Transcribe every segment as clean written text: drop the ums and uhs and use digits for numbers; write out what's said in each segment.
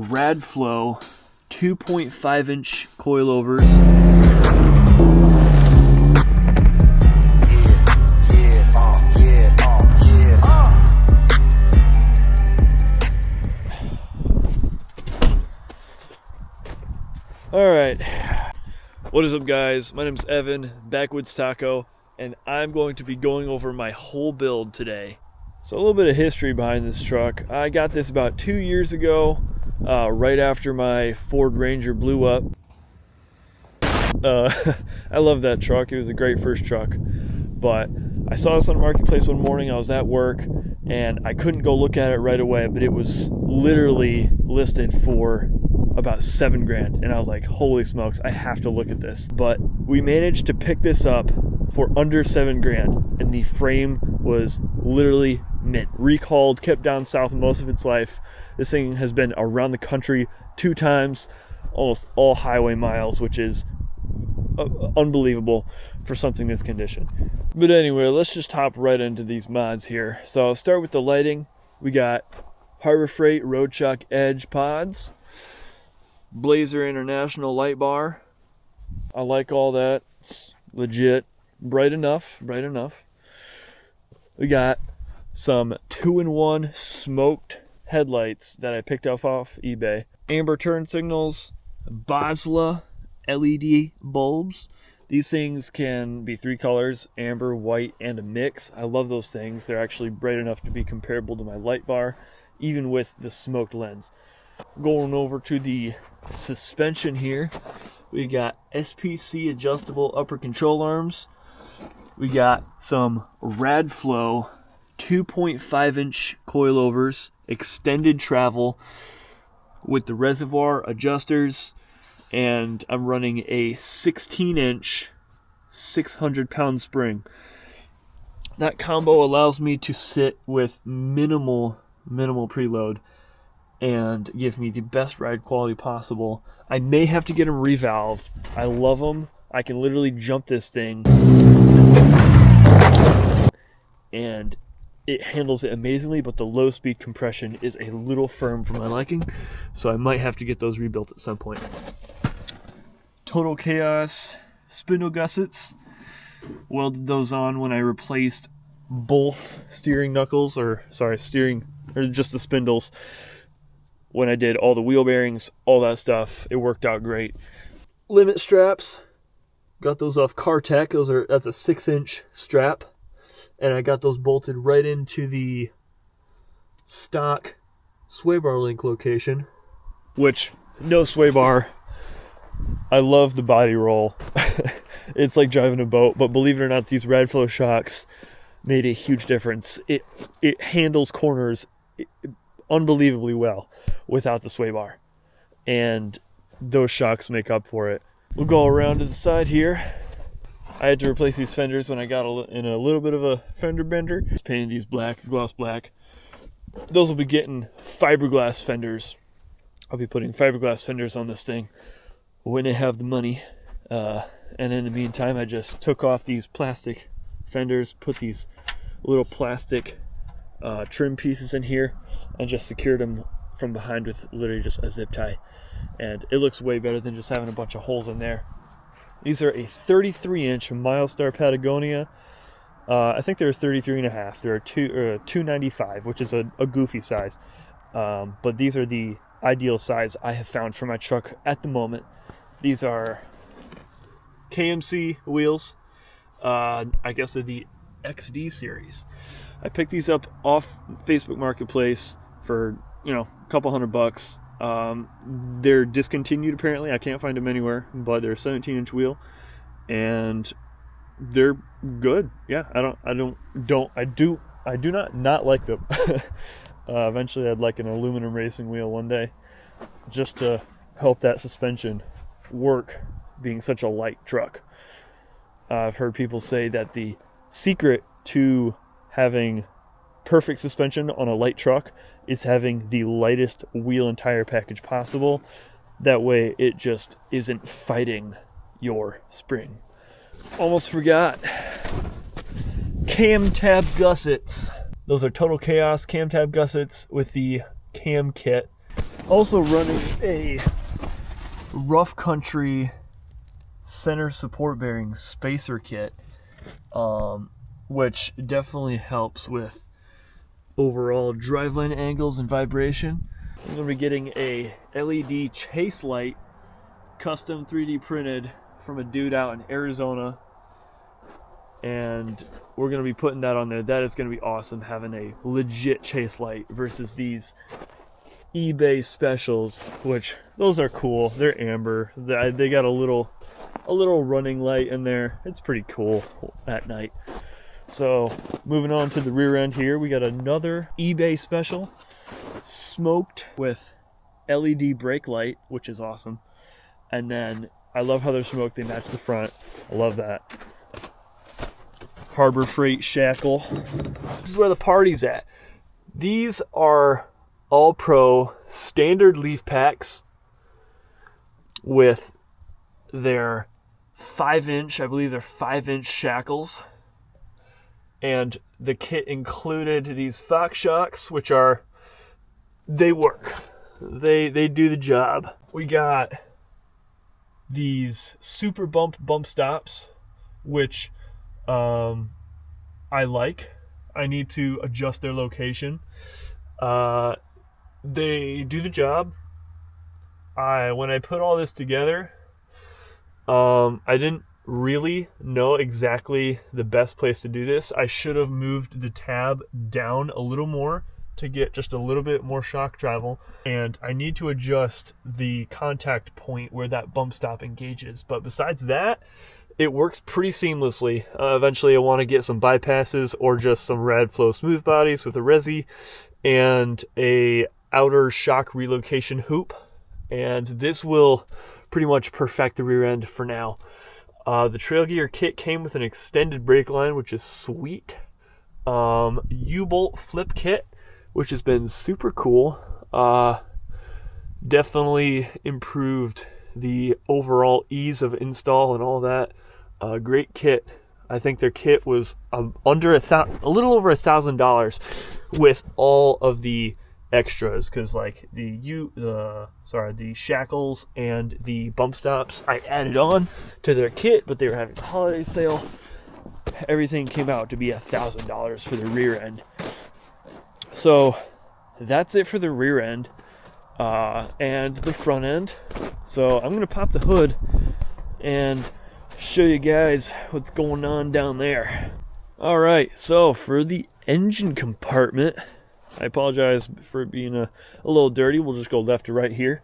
Radflo 2.5-inch coilovers. Alright, what is up guys? My name's Evan, Backwoods Taco, and I'm going to be going over my whole build today. So a little bit of history behind this truck. I got this about 2 years ago, right after my Ford Ranger blew up. I love that truck. It was a great first truck. But I saw this on the marketplace one morning. I was at work and I couldn't go look at it right away, but it was literally listed for about $7 grand. And I was like, holy smokes, I have to look at this. But we managed to pick this up for under $7 grand. And the frame was literally mint. Recalled, kept down south most of its life. This thing has been around the country 2 times, almost all highway miles, which is unbelievable for something this condition. But anyway, let's just hop right into these mods here. So I'll start with the lighting. We got Harbor Freight RoadShock Edge pods, Blazer International light bar. I like all that. It's legit. Bright enough. We got some 2-in-1 smoked headlights that I picked up off eBay. Amber turn signals, Boslla LED bulbs. These things can be 3 colors, amber, white, and a mix. I love those things. They're actually bright enough to be comparable to my light bar, even with the smoked lens. Going over to the suspension here, we got SPC adjustable upper control arms. We got some Radflo 2.5-inch coilovers, extended travel with the reservoir adjusters, and I'm running a 16-inch 600-pound spring. That combo allows me to sit with minimal preload and give me the best ride quality possible. I may have to get them revalved. I love them. I can literally jump this thing and it handles it amazingly, but the low speed compression is a little firm for my liking, so I might have to get those rebuilt at some point. Total Chaos spindle gussets. Welded those on when I replaced both steering knuckles, or just the spindles. When I did all the wheel bearings, all that stuff, it worked out great. Limit straps, got those off Kartek. That's a 6-inch strap, and I got those bolted right into the stock sway bar link location, which no sway bar. I love the body roll. It's like driving a boat, but believe it or not, these Radflo shocks made a huge difference. It handles corners unbelievably well without the sway bar, and those shocks make up for it. We'll go around to the side here. I had to replace these fenders when I got in a little bit of a fender bender. Just painted these black, gloss black. Those will be getting fiberglass fenders. I'll be putting fiberglass fenders on this thing when I have the money. And in the meantime, I just took off these plastic fenders, put these little plastic trim pieces in here, and just secured them from behind with literally just a zip tie. And it looks way better than just having a bunch of holes in there. These are a 33-inch Milestar Patagonia. I think they're 33.5. They're a 295, which is a goofy size. But these are the ideal size I have found for my truck at the moment. These are KMC wheels. I guess they're the XD series. I picked these up off Facebook Marketplace for, a couple $100. They're discontinued apparently. I can't find them anywhere, but they're a 17-inch wheel and they're good. Yeah, I do not like them. Eventually I'd like an aluminum racing wheel one day, just to help that suspension work, being such a light truck. I've heard people say that the secret to having perfect suspension on a light truck is having the lightest wheel and tire package possible. That way it just isn't fighting your spring. Almost forgot. Cam tab gussets. Those are Total Chaos cam tab gussets with the cam kit. Also running a rough country center support bearing spacer kit, which definitely helps with overall driveline angles and vibration. I'm going to be getting a LED chase light, custom 3D printed from a dude out in Arizona, and we're going to be putting that on there. That is going to be awesome, having a legit chase light versus these eBay specials, which those are cool. They're amber. They got a little running light in there. It's pretty cool at night. So moving on to the rear end here, we got another eBay special, smoked with LED brake light, which is awesome. And then I love how they're smoked. They match the front. I love that. Harbor Freight shackle. This is where the party's at. These are All Pro standard leaf packs with their 5-inch, I believe they're 5-inch shackles. And the kit included these Fox shocks, which are, they work. They do the job. We got these super bump stops, which I like. I need to adjust their location. They do the job. When I put all this together, I didn't really know exactly the best place to do this. I should have moved the tab down a little more to get just a little bit more shock travel, and I need to adjust the contact point where that bump stop engages. But besides that, it works pretty seamlessly. Eventually I want to get some bypasses or just some Radflo smooth bodies with a resi and a outer shock relocation hoop, and this will pretty much perfect the rear end for now. The Trail Gear kit came with an extended brake line, which is sweet. U-bolt flip kit, which has been super cool. Definitely improved the overall ease of install and all that. Great kit. I think their kit was a little over $1,000 with all of the extras, because like the shackles and the bump stops I added on to their kit, but they were having a holiday sale. Everything came out to be $1,000 for the rear end. So that's it for the rear end and the front end. So I'm gonna pop the hood and show you guys what's going on down there. All right, so for the engine compartment, I apologize for it being a little dirty. We'll just go left to right here.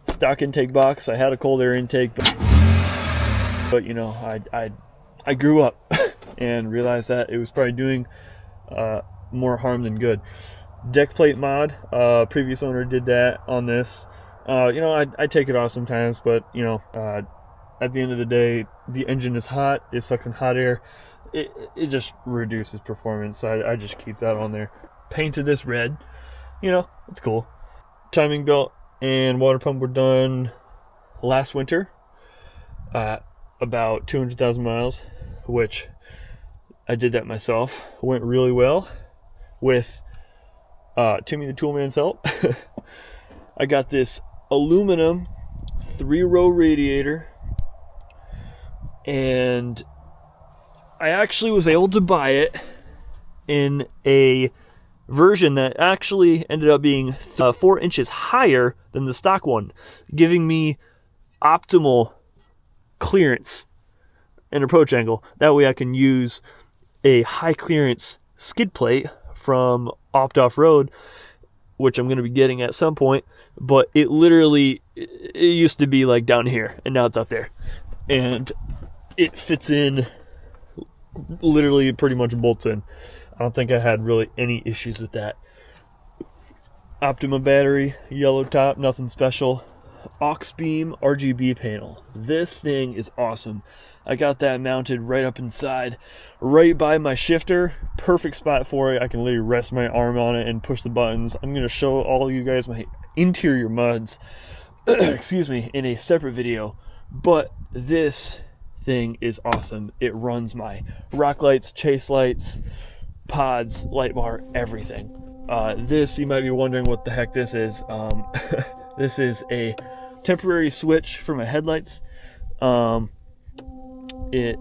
Stock intake box. I had a cold air intake, but you know, I grew up and realized that it was probably doing more harm than good. Deck plate mod. Previous owner did that on this. You know, I take it off sometimes, but you know, at the end of the day, the engine is hot. It sucks in hot air. It just reduces performance. So I just keep that on there. Painted this red, you know, it's cool. Timing belt and water pump were done last winter at about 200,000 miles, which I did that myself. Went really well with Timmy the Toolman's help. I got this aluminum 3-row radiator, and I actually was able to buy it in a version that actually ended up being 4 inches higher than the stock one, giving me optimal clearance and approach angle. That way I can use a high clearance skid plate from Opt Off Road, which I'm going to be getting at some point, but it used to be like down here and now it's up there, and it fits in, literally pretty much bolts in. I don't think I had really any issues with that. Optima battery, yellow top, nothing special. Auxbeam RGB panel. This thing is awesome. I got that mounted right up inside, right by my shifter. Perfect spot for it. I can literally rest my arm on it and push the buttons. I'm going to show all you guys my interior muds, excuse me, in a separate video. But this thing is awesome. It runs my rock lights, chase lights, pods, light bar, everything. This, you might be wondering what the heck this is. This is a temporary switch for my headlights. It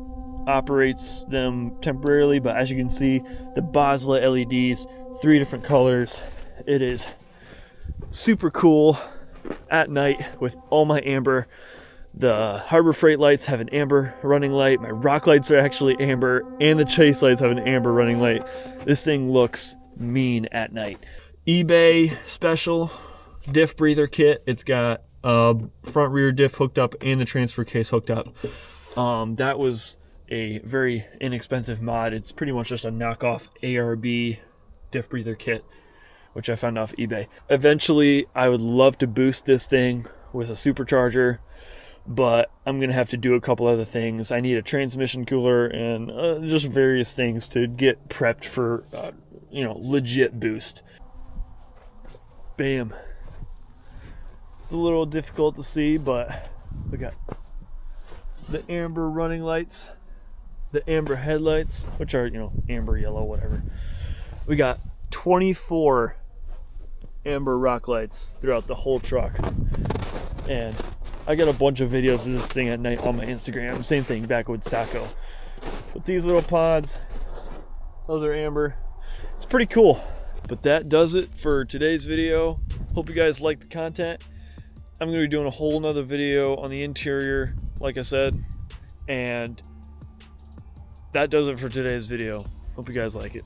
operates them temporarily, but as you can see, the Boslla LEDs, 3 different colors. It is super cool at night with all my amber. The Harbor Freight lights have an amber running light. My rock lights are actually amber, and the chase lights have an amber running light. This thing looks mean at night. eBay special diff breather kit. It's got front rear diff hooked up and the transfer case hooked up. That was a very inexpensive mod. It's pretty much just a knockoff ARB diff breather kit, which I found off eBay. Eventually, I would love to boost this thing with a supercharger, but I'm gonna have to do a couple other things. I need a transmission cooler and just various things to get prepped for, legit boost. Bam. It's a little difficult to see, but look at the amber running lights, the amber headlights, which are, amber, yellow, whatever. We got 24 amber rock lights throughout the whole truck. And I got a bunch of videos of this thing at night on my Instagram. Same thing, backwoods taco. But these little pods, those are amber. It's pretty cool. But that does it for today's video. Hope you guys like the content. I'm going to be doing a whole nother video on the interior, like I said. And that does it for today's video. Hope you guys like it.